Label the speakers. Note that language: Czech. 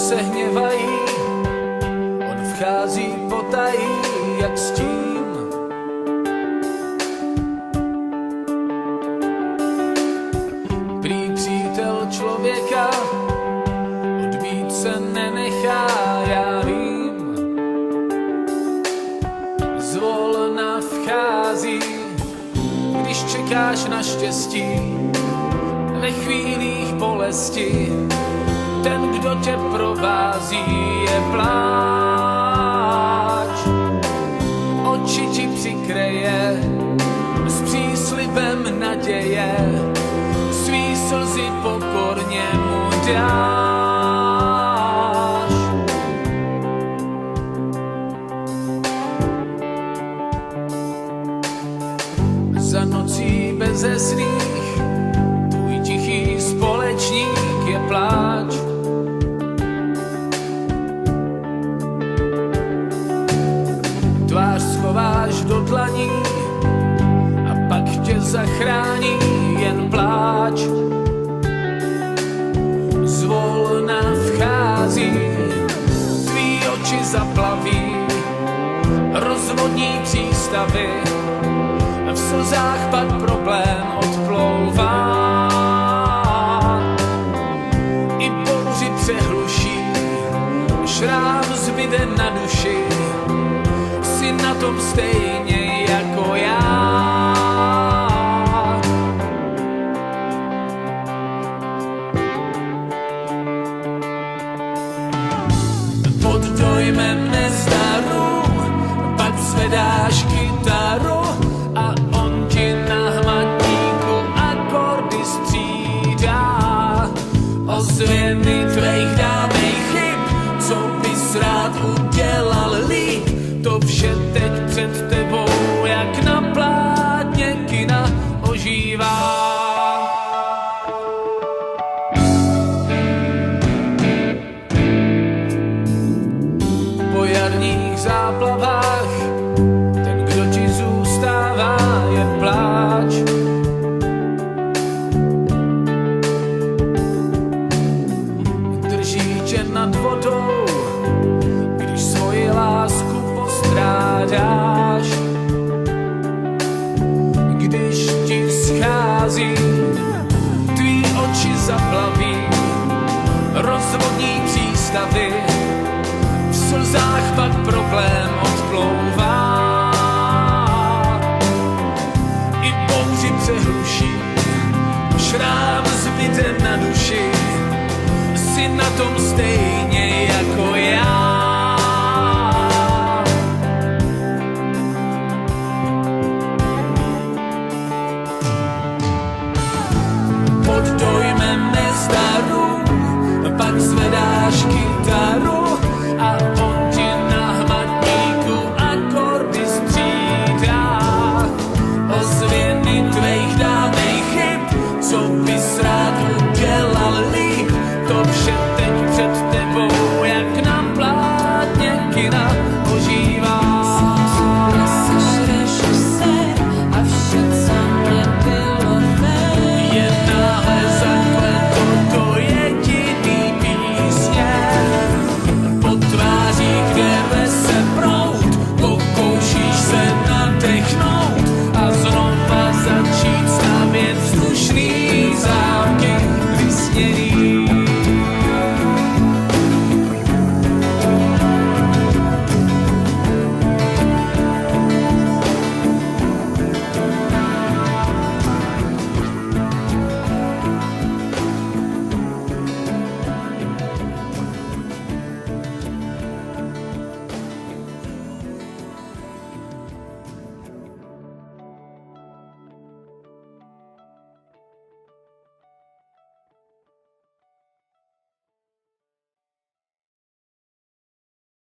Speaker 1: se hněvají, on vchází potají, jak stín. Prý přítel člověka odbít se nenechá, já vím. Zvolna vchází, když čekáš na štěstí, ve chvílích bolesti. Ten, kdo tě provází, je pláč. Oči ti přikryje s příslibem naděje, svý slzy pokorně mu dáš. Za nocí beze sných tvůj tichý společník je pláč. Tvář schováš do dlaní a pak tě zachrání jen pláč. Zvolna vchází, tvý oči zaplaví, rozvodní přístavy, v slzách pak problém odplouvá. I bouři přehluší, šrám zbyde na duši, jsi na tom stejně jako já. Pod dojmem nezdaru pak zvedáš kytaru a on ti na hmatníku akordy střídá. Ozvěny tvých dávných chyb, co bys rád udělal líp, to vše teď před tebou, jak na plátně kina, ožívá. Po jarních záplavách ten, kdo ti zůstává, je pláč. Drží tě nad vodou, když svoji lásku postrádáš. Když ti schází, tvý oči zaplaví, rozvodní přístavy, v slzách pak problém odplouvá. I bouři přehluší, šrám zbyde na duši, jsi na tom stejně